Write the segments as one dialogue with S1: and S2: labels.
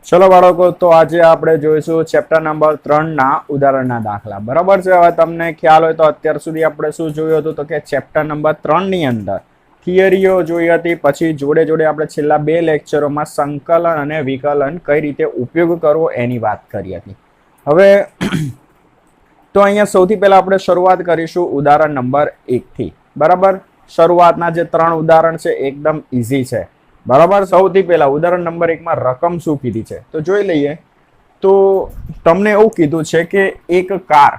S1: ચલો બાળકો, તો આજે આપણે જોઈશું ચેપ્ટર નંબર 3 ના ઉદાહરણના દાખલા. બરાબર છે. હવે તમને ખ્યાલ હોય તો અત્યાર સુધી આપણે શું જોયું હતું, તો કે ચેપ્ટર નંબર 3 ની અંદર થિયરીઓ જોઈ હતી. પછી જોડે જોડે આપણે છેલ્લા 2 લેક્ચરોમાં સંકલન અને વિકલન કઈ રીતે ઉપયોગ કરવો એની વાત કરી હતી. હવે તો અહીંયા સૌથી પહેલા આપણે શરૂઆત કરીશું ઉદાહરણ નંબર 1 થી. બરાબર. શરૂઆતના જે 3 ઉદાહરણ છે એકદમ ઈઝી છે. બરાબર. સૌથી પહેલા ઉદાહરણ નંબર 1 માં રકમ શું કીધી છે તો જોઈ લઈએ. તો તમને એવું કીધું છે કે એક કાર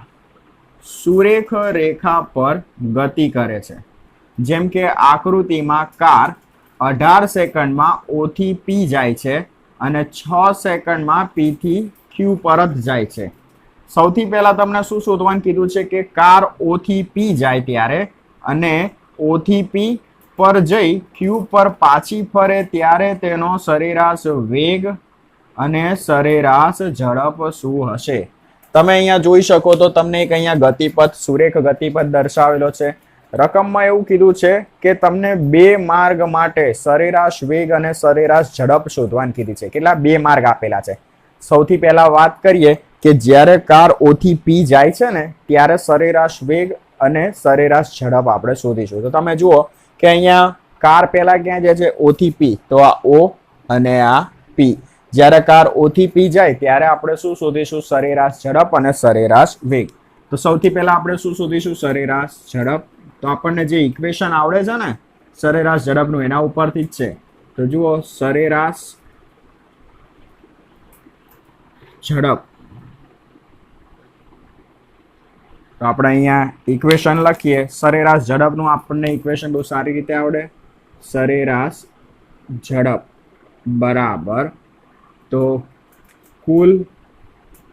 S1: સુરેખ રેખા પર ગતિ કરે છે. જેમ કે આકૃતિમાં કાર 18 સેકન્ડમાં O થી P જાય છે અને 6 સેકન્ડમાં P થી Q પરત જાય છે. સૌથી પહેલા તમને શું શોધવાનું કીધું છે કે કાર O થી P જાય ત્યારે અને O થી P પર જઈ Q પર પાછી ફરે ત્યારે તેનો સરેરાશ વેગ અને સરેરાશ ઝડપ શું હશે. તમે અહીંયા જોઈ શકો તો તમને એક અહીંયા ગતિપથ, સુરેખ ગતિપથ દર્શાવેલો છે. રકમમાં એવું કીધું છે કે તમને 2 માર્ગ માટે સરેરાશ વેગ અને સરેરાશ ઝડપ શોધવાની કીધી છે. કેટલા? 2 માર્ગ આપેલા છે. સૌથી પહેલા વાત કરીએ કે જ્યારે કાર O થી P જાય છે ને ત્યારે સરેરાશ વેગ અને સરેરાશ ઝડપ આપણે શોધીશું. તો તમે જુઓ કે અહીંયા કાર પહેલા ક્યાં જાય છે? O થી P. તો આ O અને આ P. જ્યારે કાર O થી P જાય ત્યારે આપણે શું શોધીશું? સરેરાશ ઝડપ અને સરેરાશ વેગ. તો સૌથી પહેલા આપણે શું શોધીશું? સરેરાશ ઝડપ. તો આપણને જે ઇક્વેશન આવડે છે ને સરેરાશ ઝડપનું એના ઉપરથી જ છે. તો જુઓ, સરેરાશ ઝડપ. તો આપણે અહીંયા ઇક્વેશન લખીએ. સરેરાશ ઝડપનું આપણને ઇક્વેશન બહુ સારી રીતે આવડે. સરેરાશ ઝડપ બરાબર તો કુલ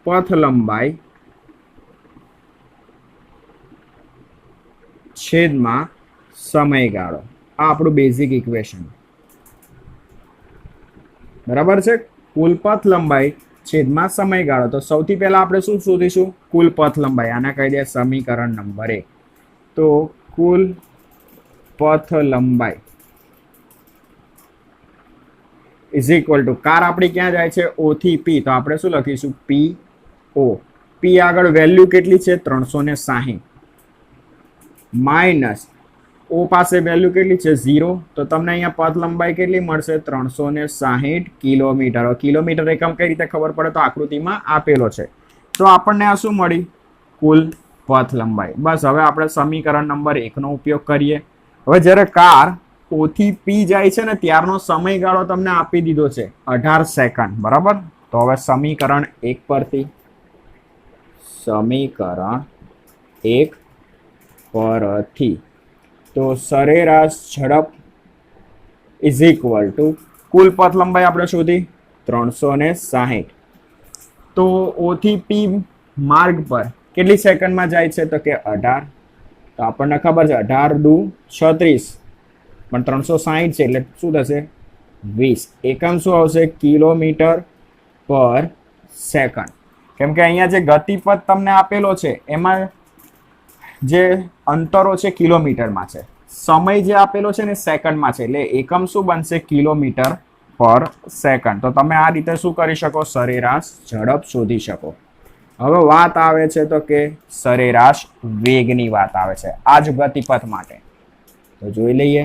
S1: પથ લંબાઈ છેદમાં સમયગાળો. આ આપણું બેઝિક ઇક્વેશન. બરાબર છે. કુલ પથ લંબાઈ છેદમાં સમયગાળો. તો સૌથી પહેલા આપણે શું શોધીશું? કુલ પથ લંબાઈ. આને કહી દે સમીકરણ નંબર 1. તો કુલ પથ લંબાઈ ઇઝ ઇક્વલ ટુ કાર આપણી ક્યાં જાય છે? O થી P. તો આપણે શું લખીશું? PO. P આગળ વેલ્યુ કેટલી છે? 360 માઇનસ O પાસે વેલ્યુ કેટલી છે? 0. તો તમને અહીંયા પથ લંબાઈ કેટલી મળશે? 360 કિલોમીટર. કિલોમીટર એકમ કઈ રીતે ખબર પડે? તો આકૃતિમાં આપેલો છે. તો આપણને આ શું મળી? કુલ પથ લંબાઈ. બસ હવે આપણે સમીકરણ નંબર 1 નો ઉપયોગ કરીએ. હવે જ્યારે કાર O થી P જાય છે ને ત્યારનો સમયગાળો તમને આપી દીધો છે 18 સેકન્ડ. બરાબર. તો હવે સમીકરણ 1 પરથી તો સરેરાશ ઝડપ ઇઝ ઇક્વલ ટુ કુલ પથ લંબાઈ આપણે શોધી 360. તો O થી P માર્ગ પર કેટલી સેકન્ડમાં જાય છે? તો કે 18. તો આપણને ખબર છે 18 દુ 36 પણ 360 છે એટલે શું થશે? 20. એકમ શું આવશે? કિલોમીટર પર સેકન્ડ. કેમ કે અહીંયા જે ગતિપથ તમને આપેલો છે એમાં જે અંતરો છે કિલોમીટરમાં છે, સમય જે આપેલો છે ને સેકન્ડમાં છે, એટલે એકમ શું બનશે? કિલોમીટર પર સેકન્ડ. તો તમે આ રીતે શું કરી શકો? સરેરાશ ઝડપ શોધી શકો. હવે વાત આવે છે તો કે સરેરાશ વેગની વાત આવે છે આ જ ગતિપથ માટે. તો જોઈ લઈએ.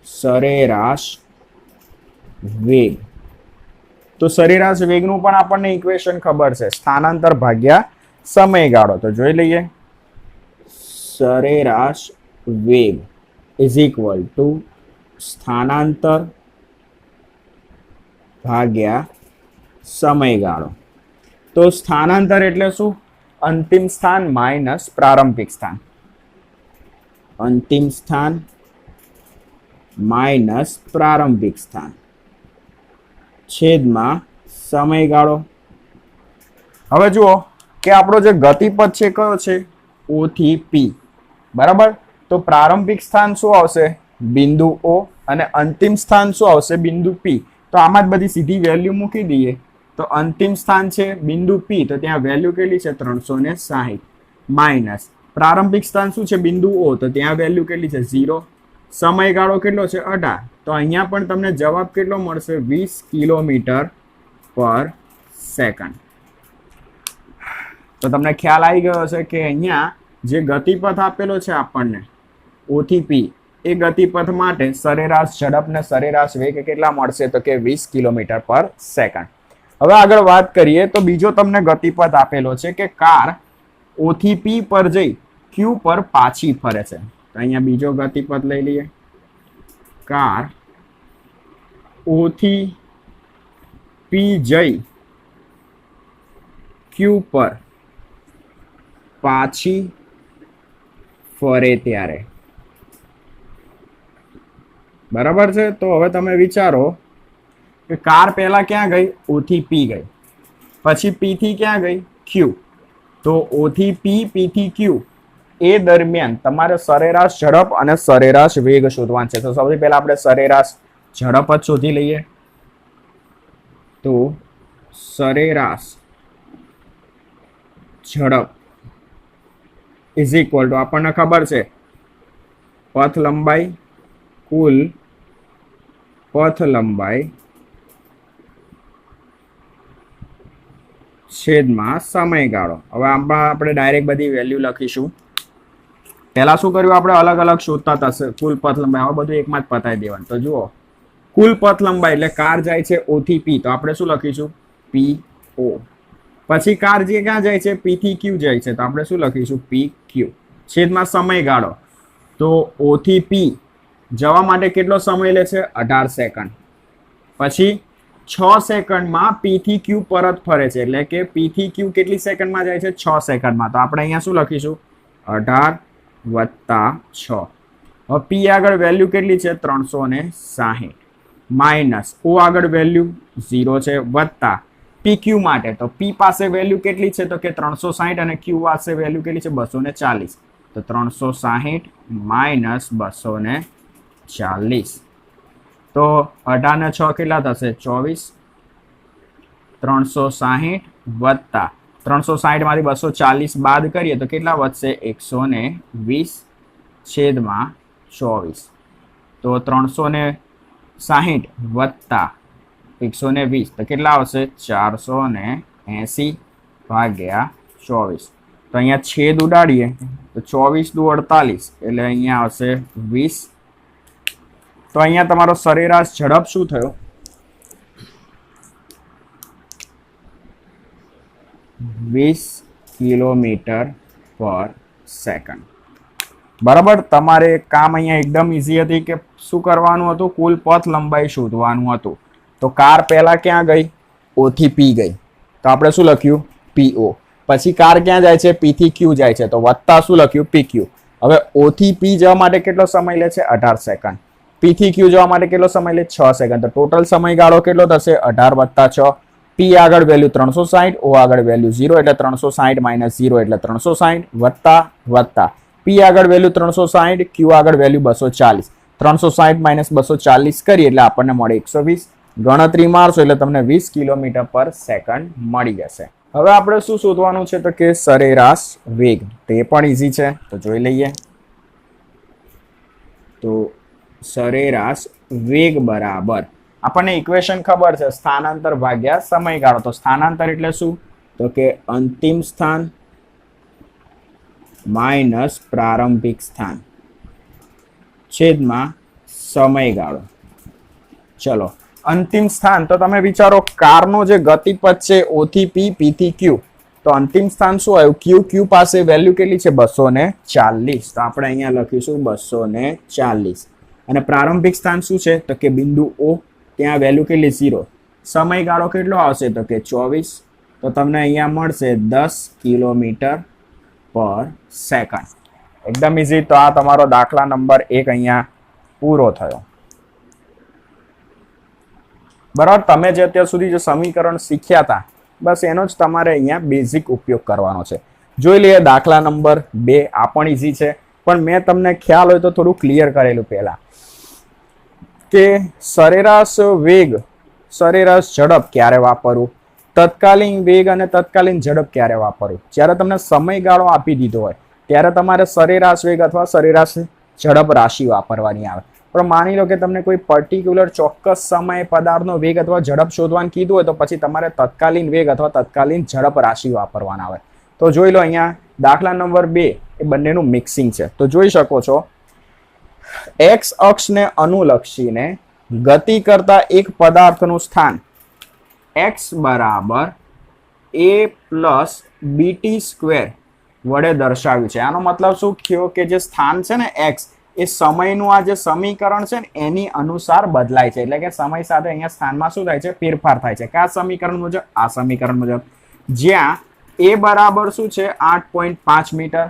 S1: સરેરાશ વેગ. તો સરેરાશ વેગનું પણ આપણને ઇક્વેશન ખબર છે. સ્થાનાંતર ભાગ્યા સમયગાળો. તો જોઈ લઈએ. સરેરાશ વેગ ઇઝ ઇક્વલ ટુ સ્થાનાંતર ભાગ્યા સમયગાળો. તો સ્થાનાંતર એટલે શું? અંતિમ સ્થાન માઇનસ પ્રારંભિક સ્થાન. અંતિમ સ્થાન માઇનસ પ્રારંભિક સ્થાન છેદમાં સમયગાળો. હવે જુઓ કે આપણો જે ગતિપથ છે કયો છે? O થી P. બરાબર. તો પ્રારંભિક સ્થાન શું આવશે? બિંદુ O. અને અંતિમ સ્થાન શું આવશે? બિંદુ P. તો આમાં જ બધી સીધી વેલ્યુ મૂકી દઈએ. તો અંતિમ સ્થાન છે બિંદુ P. તો ત્યાં વેલ્યુ કેટલી છે? 360 માઇનસ પ્રારંભિક સ્થાન શું છે? બિંદુ O. તો ત્યાં વેલ્યુ કેટલી છે? 0. સમયગાળો કેટલો છે 18, તો અહીંયા પણ તમને જવાબ કેટલો મળશે 20 કિલોમીટર પર સેકન્ડ. તો તમને ખ્યાલ આવી ગયો છે કે અહીંયા જે ગતિપથ આપેલો છે આપણને O થી P, એ ગતિપથ માટે સરેરાશ ઝડપ ને સરેરાશ વેગ કેટલા મળશે તો કે 20 કિલોમીટર પર સેકન્ડ. હવે આગળ વાત કરીએ તો બીજો તમને ગતિપથ આપેલો છે કે કાર O થી P પર જઈ Q પર પાછી ફરે છે. તો અહીંયા બીજો ગતિપથ લઈ લઈએ. કાર O થી P જઈ Q પર પાછી ફરે ત્યારે, બરાબર છે. તો હવે તમે વિચારો કે કાર પહેલા ક્યાં ગઈ? O થી P ગઈ, પછી P થી ક્યાં ગઈ? Q. તો O થી P, P થી Q એ દરમિયાન તમારે સરેરાશ ઝડપ અને સરેરાશ વેગ શોધવાનું છે. તો સૌથી પહેલા આપણે સરેરાશ ઝડપ જ શોધી લઈએ. તો સરેરાશ ઝડપ ઇઝ ઇક્વલ ટુ આપણને ખબર છે પથ લંબાઈ કુલ પથ લંબાઈ છેદમાં સમયગાળો. હવે આમાં આપણે ડાયરેક્ટ બધી વેલ્યુ લખીશું. પહેલા શું કર્યું આપણે? અલગ અલગ શોધતા થશે કુલ પથ લંબાઈ. હવે બધું એકમાં જ પતાવી દેવાનું. તો જુઓ, કુલ પથ લંબાઈ એટલે કાર જાય છે O થી P, તો આપણે શું લખીશું? PO. પછી કાર જે ક્યાં જાય છે? P થી Q જાય છે, તો આપણે શું લખીશું? PQ. છેદમાં સમયગાળો, તો O થી P જવા માટે કેટલો સમય લે છે? 18 સેકન્ડ. પછી 6 સેકન્ડમાં P થી Q પરત ફરે છે, એટલે કે P થી Q કેટલી સેકન્ડમાં જાય છે? 6 સેકન્ડમાં. તો આપણે અહીંયા શું લખીશું? 18 + 6. હવે P આગળ વેલ્યુ કેટલી છે? 360 માઇનસ O આગળ વેલ્યુ 0 છે વત્તા PQ માટે, તો P પાસે વેલ્યુ કેટલી છે? તો કે 360 અને Q પાસે વેલ્યુ કેટલી છે? 240. તો 360 માઇનસ 240. તો 18 ને 6 કેટલા થશે? 24. 360 વત્તા 360 માંથી 240 બાદ કરીએ તો કેટલા વધશે? 120 છેદમાં 24. તો 360 વત્તા 120 તો કેટલા આવશે? 480 ભાગ્યા 24. તો અહીંયા છેદ ઉડાડીએ તો 24 દુ 48 એટલે અહીંયા આવશે 20. તો અહીંયા તમારો સરેરાશ ઝડપ શું થયો? 20 કિલોમીટર પર સેકન્ડ. બરાબર. તમારે કામ અહીંયા એકદમ ઈઝી હતી કે શું કરવાનું હતું? કુલ પથ લંબાઈ શોધવાનું હતું. તો કાર પહેલા ક્યાં ગઈ? O થી P ગઈ, તો આપણે શું લખ્યું? PO. પછી કાર ક્યાં જાય છે? P થી Q જાય છે, તો વત્તા શું લખ્યું? PQ. હવે O થી P જવા માટે કેટલો સમય લે છે? 18 સેકન્ડ. P થી Q જવા માટે કેટલો સમય લે? 6 સેકન્ડ. તો ટોટલ સમયગાળો કેટલો થશે? 18 + 6. P આગળ વેલ્યુ 360, O આગળ વેલ્યુ 0 એટલે 360 માઇનસ 0 એટલે 360 વત્તા P આગળ વેલ્યુ 360, Q આગળ વેલ્યુ 240. 360 માઇનસ 240 કરીએ એટલે આપણને મળે 120. ગણતરી મારશો એટલે તમને 20 કિલોમીટર પર સેકન્ડ મળી જશે. હવે આપણે શું શોધવાનું છે? તો કે સરેરાશ વેગ. તે પણ ઈઝી છે, તો જોઈ લઈએ. તો સરેરાશ વેગ બરાબર આપણને ઇક્વેશન ખબર છે, સ્થાનાંતર ભાગ્યા સમયગાળો. તો સ્થાનાંતર એટલે શું? તો કે અંતિમ સ્થાન માઇનસ પ્રારંભિક સ્થાન છેદમાં સમયગાળો. ચલો, અંતિમ સ્થાન તો તમે વિચારો કારનો જે ગતિપથ છે O થી P, P થી Q, તો અંતિમ સ્થાન શું આવ્યું? Q પાસે વેલ્યુ કેટલી છે? 240. તો આપણે અહીંયા લખીશું 240. અને પ્રારંભિક સ્થાન શું છે? તો કે બિંદુ O, ત્યાં વેલ્યુ કેટલી? 0. સમયગાળો કેટલો આવશે? તો કે 24. તો તમને અહીંયા મળશે 10 કિલોમીટર પર સેકન્ડ. એકદમ ઈઝી. તો આ તમારો દાખલા નંબર 1 અહીંયા પૂરો થયો. બરાબર. તમે જે અત્યાર સુધી જે સમીકરણ શીખ્યા હતા બસ એનો જ તમારે અહીંયા બેઝિક ઉપયોગ કરવાનો છે. જોઈ લઈએ દાખલા નંબર 2. આ પણ ઈઝી છે, પણ મેં તમને ખ્યાલ હોય તો થોડું ક્લિયર કરેલું પહેલા કે સરેરાશ વેગ, સરેરાશ ઝડપ ક્યારે વાપરવું, તત્કાલીન વેગ અને તત્કાલીન ઝડપ ક્યારે વાપરવું. જ્યારે તમને સમયગાળો આપી દીધો હોય ત્યારે તમારે સરેરાશ વેગ અથવા સરેરાશ ઝડપ રાશિ વાપરવાની આવે. પણ માની લો કે તમને કોઈ પર્ટિક્યુલર ચોક્કસ સમયે પદાર્થનો વેગ અથવા ઝડપ શોધવાનું કીધું હોય તો પછી તમારે તત્કાલીન વેગ અથવા તત્કાલીન ઝડપ રાશિ વાપરવાના આવે. તો જોઈ લો અહીંયા દાખલા નંબર 2 એ બંનેનું મિક્સિંગ છે. તો જોઈ શકો છો એક્સ અક્ષને અનુલક્ષીને ગતિ કરતા એક પદાર્થનું સ્થાન x બરાબર a પ્લસ બીટી સ્ક્વેર વડે દર્શાવ્યું છે. આનો મતલબ શું થયો કે જે સ્થાન છે ને x એ સમયનું આ જે સમીકરણ છે ને એની અનુસાર બદલાય છે. એટલે કે સમય સાથે અહીંયા સ્થાનમાં શું થાય છે? ફેરફાર થાય છે. કયા સમીકરણ મુજબ? આ સમીકરણ મુજબ. જ્યાં a બરાબર શું છે? 8.5 મીટર,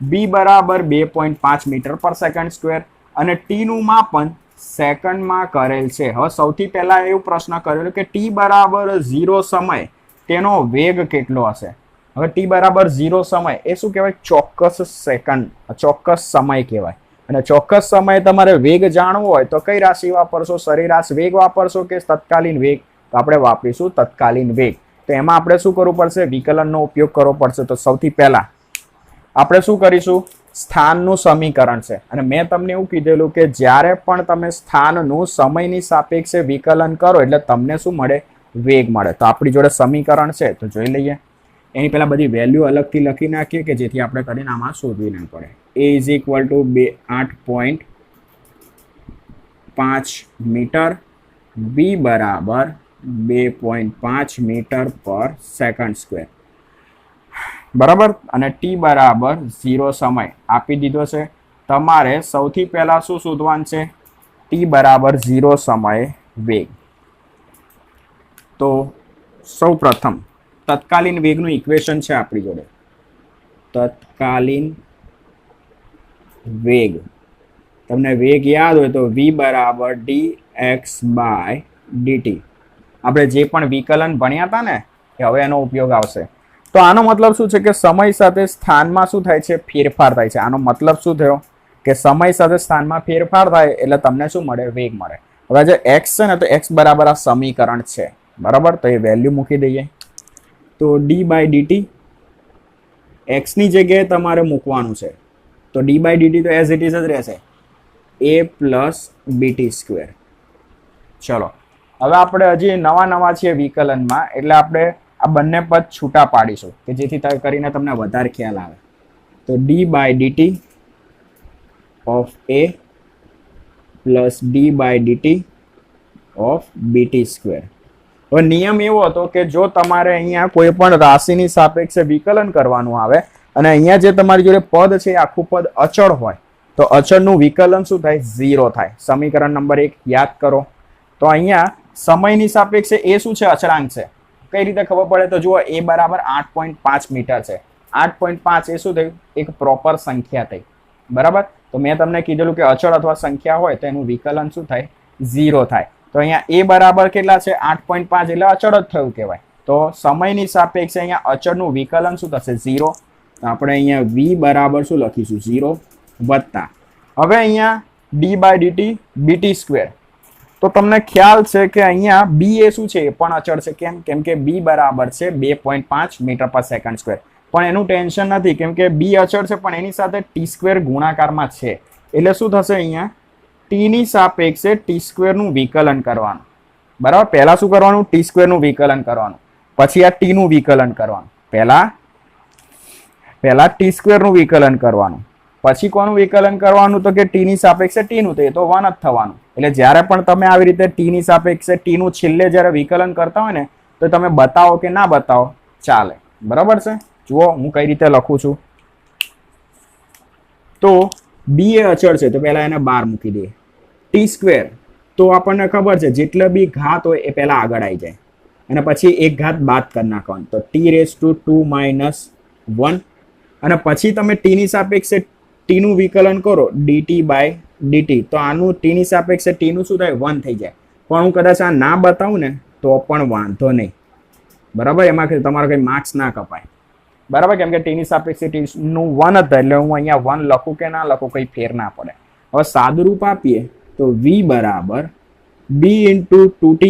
S1: b બરાબર 2.5 મીટર પર સેકન્ડ સ્ક્વેર અને t નું માપન સેકન્ડમાં કરેલ છે. હવે સૌથી પહેલા એવું પ્રશ્ન કરેલો કે t બરાબર 0 સમય તેનો વેગ કેટલો હશે? હવે t બરાબર 0 સમય એ શું કહેવાય? ચોક્કસ સેકન્ડ, ચોક્કસ સમય કહેવાય. અને ચોક્કસ સમયે તમારે વેગ જાણવો હોય તો કઈ રાશિ વાપરશો? સરેરાશ વેગ વાપરશો કે તત્કાલીન વેગ? તો આપણે વાપરીશું તત્કાલીન વેગ. તો એમાં આપણે શું કરવું પડશે? વિકલનનો ઉપયોગ કરવો પડશે. તો સૌથી પહેલા આપણે શું કરીશું? સ્થાનનું સમીકરણ છે અને મેં તમને એવું કીધેલું કે જ્યારે પણ તમે સ્થાનનું સમયની સાપેક્ષે વિકલન કરો એટલે તમને શું મળે? વેગ મળે. તો આપણી જોડે સમીકરણ છે તો જોઈ લઈએ. એની પહેલા બધી વેલ્યુ અલગથી લખી નાખીએ કે જેથી આપણે કરીને આમાં શોધવી ના પડે. a is equal to 8.5 metre, b બરાબર 2.5 મીટર પર સેકન્ડ સ્ક્વેર, બરાબર. અને t બરાબર 0 સમય આપી દીધો છે. તમારે સૌથી પહેલા શું શોધવાનું છે? t બરાબર 0 સમયે વેગ. તો સૌ પ્રથમ તત્કાલીન વેગનું ઇક્વેશન છે આપણી જોડે. તત્કાલીન વેગ, તમને વેગ યાદ હોય તો v બરાબર dx બાય dt. આપણે જે પણ વિકલન ભણ્યા હતા ને કે હવે એનો ઉપયોગ આવશે. તો આનો મતલબ શું છે કે સમય સાથે સ્થાનમાં શું થાય છે? ફેરફાર થાય છે. આનો મતલબ શું થયો કે સમય સાથે સ્થાનમાં ફેરફાર થાય એટલે તમને શું મળે? વેગ મળે. હવે જે x છે ને તો x બરાબર આ સમીકરણ છે, બરાબર. તો એ વેલ્યુ મૂકી દઈએ. તો d બાય dt x ની જગ્યાએ તમારે મૂકવાનું છે. તો d બાય dt તો એઝ ઇટ ઇઝ જ રહેશે, a પ્લસ બીટી સ્ક્વેર. ચલો હવે આપણે હજી નવા છીએ વિકલનમાં એટલે આપણે આ બંને પદ છૂટા પાડીશું કે જેથી કરીને તમને વધારે ખ્યાલ આવે. તો d by dt of a plus d by dt of b t square. હવે નિયમ એવો હતો કે જો તમારે અહીંયા કોઈ પણ રાશિની સાપેક્ષે વિકલન કરવાનું આવે અને અહીંયા જે તમારી જોડે પદ છે એ આખું પદ અચળ હોય તો અચળનું વિકલન શું થાય? 0 થાય. સમીકરણ નંબર 1 યાદ કરો. તો અહીંયા સમયની સાપેક્ષે એ શું છે? અચળાંક છે. કઈ રીતે ખબર પડે? તો જુઓ a બરાબર 8.5 મીટર છે. 8.5 એ શું થયું? એક પ્રોપર સંખ્યા થઈ, બરાબર. તો મેં તમને કીધેલું કે અચળ અથવા સંખ્યા હોય તો એનું વિકલન શું થાય? 0 થાય. તો અહીંયા a બરાબર કેટલા છે? 8.5 એટલે અચળ જ થયું કહેવાય. તો સમયની સાપેક્ષે અહીંયા અચળનું વિકલન શું થશે? 0. તો આપણે અહીંયા v બરાબર શું લખીશું? 0 વત્તા હવે અહીંયા d by dt b t square. તો તમને ખ્યાલ છે કે અહીંયા b એ શું છે? એ પણ અચળ છે. કેમ કે b બરાબર છે 2.5 મીટર પર સેકન્ડ સ્ક્વેર. પણ એનું ટેન્શન નથી કેમ કે b અચળ છે પણ એની સાથે t સ્ક્વેર ગુણાકારમાં છે. એટલે શું થશે? અહીંયા t ની સાપેક્ષે t સ્ક્વેર નું વિકલન કરવાનું, બરાબર. પહેલા શું કરવાનું? t સ્ક્વેર નું વિકલન કરવાનું, પછી આ t નું વિકલન કરવાનું. પહેલા t સ્ક્વેર નું વિકલન કરવાનું, પછી કોનું વિકલન કરવાનું? તો કે t ની સાપેક્ષે t નું, તો એ તો 1 જ થવાનું. એટલે જ્યારે પણ તમે આવી રીતે t ની સાપેક્ષે t નું છેલ્લે જ્યારે વિકલન કરતા હોય ને તો તમે બતાવો કે ના બતાવો ચાલે, બરાબર છે. જુઓ હું કઈ રીતે લખું છું. તો b એ અચળ છે તો પહેલા એને 12 મૂકી દઈએ. t સ્ક્વેર તો આપણને ખબર છે જેટલા બી ઘાત હોય એ પહેલા આગળ આવી જાય અને પછી એક ઘાત બાદ કરી નાખવાનો. તો t⁻2 - 1 અને પછી તમે t ની સાપેક્ષે t નું વિકલન કરો dt બાય dt. તો આનું t ની સાપેક્ષે t નું શું થાય? 1 થઈ જાય. પણ હું કદાચ આ ના બતાવું ને તો પણ વાંધો નહીં, બરાબર. એમાં તમારા કઈ માર્ક્સ ના કપાય, બરાબર. કેમ કે t ની સાપેક્ષે t નું 1 જ એટલે હું અહીંયા 1 લખું કે ના લખું કઈ ફેર ના પડે. હવે સાદું રૂપ આપીએ તો v બરાબર b × 2t,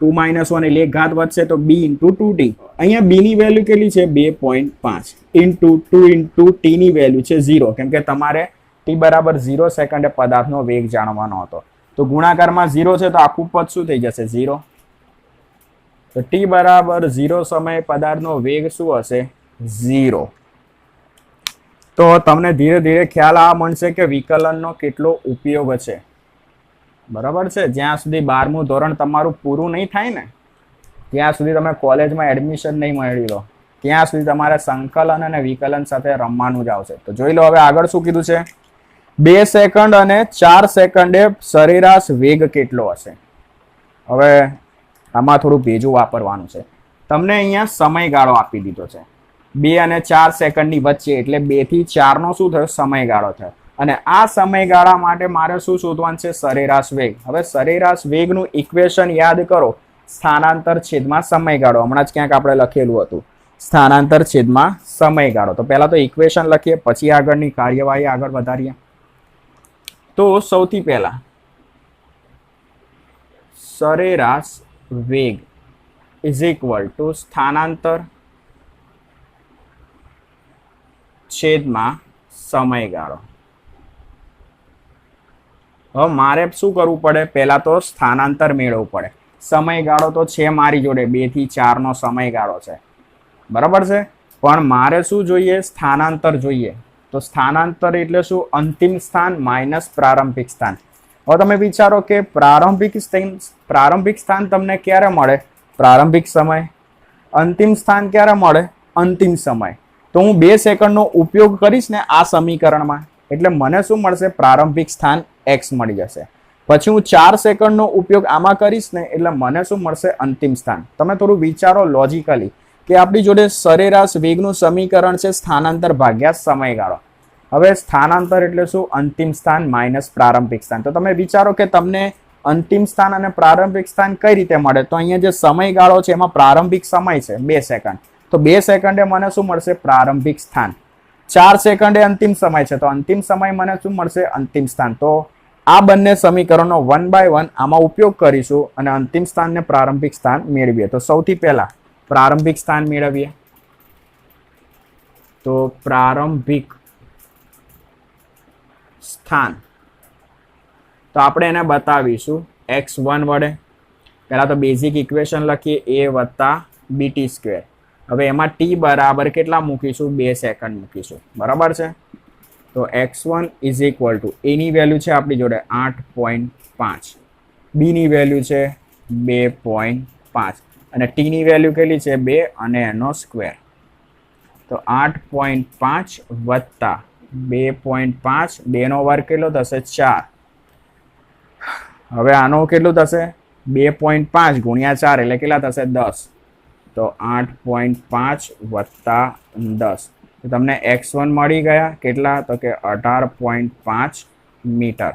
S1: 2 - 1 એટલે એક ઘાત વધશે તો b × 2t. અહીંયા b ની વેલ્યુ કેટલી છે? 2.5 × 2 × t ની વેલ્યુ છે 0. કેમ કે તમારે t બરાબર 0 સેકન્ડે પદાર્થનો વેગ જાણવાનો હતો. તો ગુણાકારમાં 0 છે તો આખું પદ શું થઈ જશે? 0. તો t બરાબર 0 સમયે પદાર્થનો વેગ શું હશે? 0. તો તમને ધીરે ધીરે ખ્યાલ આ મળશે કે વિકલનનો કેટલો ઉપયોગ છે. બરાબર છે. જ્યાં સુધી 12મું ધોરણ તમારું પૂરું નહીં થાય ને, ત્યાં સુધી તમે કોલેજમાં એડમિશન નહીં મળી લો, ત્યાં સુધી તમારે સંકલન અને વિકલન સાથે રમવાનું જ આવશે. તો જોઈ લો હવે આગળ શું કીધું છે. 2 સેકન્ડ અને 4 સેકન્ડે સરેરાશ વેગ કેટલો હશે? હવે આમાં થોડું ભેજું વાપરવાનું છે. તમને અહીંયા સમયગાળો આપી દીધો છે 2 અને 4 સેકન્ડની વચ્ચે, એટલે 2 થી 4 નો શું થયો? સમયગાળો થયો. અને આ સમયગાળા માટે મારે શું શોધવાનું છે? સરેરાશ વેગ. હવે સરેરાશ વેગનું ઇક્વેશન યાદ કરો, સ્થાનાંતર છેદમાં સમયગાળો. હમણાં જ ક્યાંક આપણે લખેલું હતું, સ્થાનાંતર છેદમાં સમયગાળો. તો પહેલા તો ઇક્વેશન લખીએ, પછી આગળની કાર્યવાહી આગળ વધારીએ. તો સૌથી પહેલા સરેરાશ વેગ ઇઝ ઇક્વલ ટુ સ્થાનાંતર છેદમાં સમયગાળો. હવે મારે શું કરવું પડે? પહેલા તો સ્થાનાંતર મેળવવું પડે. સમયગાળો તો છે મારી જોડે, 2 થી 4 નો સમયગાળો છે, બરાબર છે. પણ મારે શું જોઈએ? સ્થાનાંતર જોઈએ. તો સ્થાનાંતર એટલે શું? અંતિમ સ્થાન માઇનસ પ્રારંભિક સ્થાન. હવે તમે વિચારો કે પ્રારંભિક સ્થાન તમને ક્યારે મળે? પ્રારંભિક સમય. અંતિમ સ્થાન ક્યારે મળે? અંતિમ સમય. તો હું 2 સેકન્ડનો ઉપયોગ કરીશ ને આ સમીકરણમાં, એટલે મને શું મળશે? પ્રારંભિક સ્થાન x મળી જશે. પછી હું 4 સેકન્ડનો ઉપયોગ આમાં કરીશ ને, એટલે મને શું મળશે? અંતિમ સ્થાન. તમે થોડું વિચારો લોજિકલી કે આપણી જોડે સરેરાશ વેગનું સમીકરણ છે સ્થાનાંતર ભાગ્યા સમયગાળો. હવે સ્થાનાંતર એટલે શું? અંતિમ સ્થાન માઇનસ પ્રારંભિક સ્થાન. તો તમે વિચારો કે તમને અંતિમ સ્થાન અને પ્રારંભિક સ્થાન કઈ રીતે મળે? તો અહીંયા જે સમયગાળો છે એમાં પ્રારંભિક સમય છે 2 સેકન્ડ. તો 2 સેકન્ડે મને શું મળશે? પ્રારંભિક સ્થાન. 4 સેકન્ડે અંતિમ સમય છે, તો અંતિમ સમય મને શું મળશે? અંતિમ સ્થાન. તો આ બંને સમીકરણનો 1 by 1 આમાં ઉપયોગ કરીશું અને અંતિમ સ્થાન ને પ્રારંભિક સ્થાન મેળવીએ. તો સૌથી પહેલા પ્રારંભિક સ્થાન મેળવીએ. તો પ્રારંભિક સ્થાન તો આપણે એને બતાવીશું x1 વડે. પહેલા તો બેઝિક ઇક્વેશન લખીએ, a વત્તા bt સ્ક્વેર. હવે એમાં t બરાબર કેટલા મૂકીશું? 2 સેકન્ડ મૂકીશું, બરાબર છે. તો x1 is equal two a ની વેલ્યુ છે આપણી જોડે 8.5, b ની વેલ્યુ છે 2.5 અને t ની વેલ્યુ કેટલી છે? 2 અને એનો સ્ક્વેર. તો 8.5 વત્તા 2.5, 2 નો વર્ગ કેટલો થશે? 4. હવે આનો કેટલું થશે? 2.5 ગુણ્યા 4 એટલે કેટલા થશે? 10. તો 8.5 વત્તા 10. તો તમને x1 મળી ગયા કેટલા? તો કે 18.5 મીટર.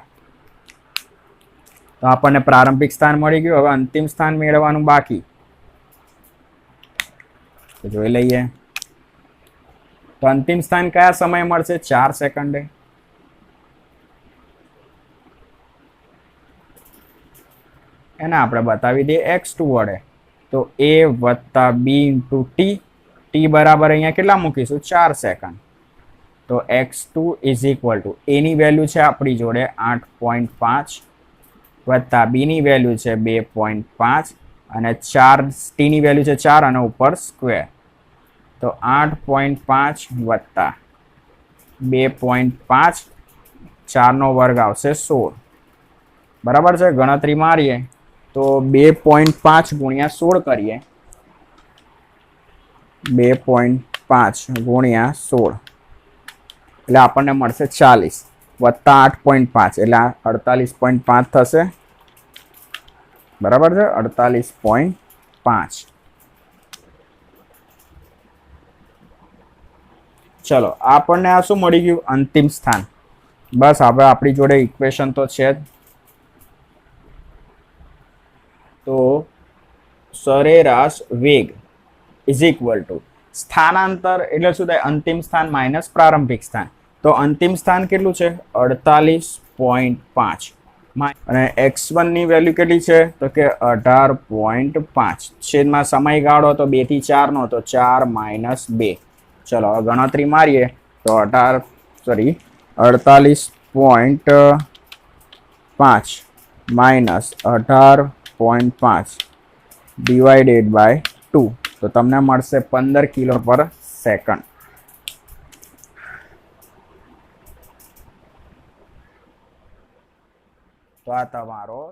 S1: તો આપણને પ્રારંભિક સ્થાન મળી ગયું. હવે અંતિમ સ્થાન મેળવવાનું બાકી. તો જોઈ લઈએ. તો અંતિમ સ્થાન કયા સમય મળશે? 4 સેકન્ડે. એને આપણે બતાવી દઈએ x2 વડે. તો a વત્તા b ઇન્ટુ t બરાબર અહીંયા કેટલા મૂકીશું? 4 સેકન્ડ. તો x2 is equal two a ની વેલ્યુ છે આપણી જોડે 8.5 વત્તા b ની વેલ્યુ છે 2.5 અને 4 t ની વેલ્યુ છે 4 અને ઉપર સ્ક્વેર. તો 8.5 વત્તા 2.5, 4 નો વર્ગ આવશે 16, બરાબર છે. ગણતરી મારીએ તો 2.5 ગુણ્યા 16 કરીએ. 2.5 ગુણ્યા 16 એટલે આપણને મળશે 40 વત્તા 8.5 એટલે 48.5 થશે, બરાબર છે. 48.5. ચલો આપણને આ શું મળી ગયું? અંતિમ સ્થાન. બસ હવે આપણી જોડે ઇક્વેશન તો છે જ. તો સરેરાશ વેગ ઇઝ ઇક્વલ ટુ સ્થાનાંતર એટલે શું થાય? અંતિમ સ્થાન માઇનસ પ્રારંભિક સ્થાન. તો અંતિમ સ્થાન કેટલું છે? 48.5 અને x1 ની વેલ્યુ કેટલી છે? તો કે 18.5. છેદમાં સમયગાળો તો 2 થી 4 નો, તો 4 - 2. ચલો ગણતરી મારીએ તો 48.5 5 માઇનસ 18.5 ડિવાઇડેડ બાય 2, તો તમને મળશે 15 કિલો પર સેકન્ડ. તો આ તમારો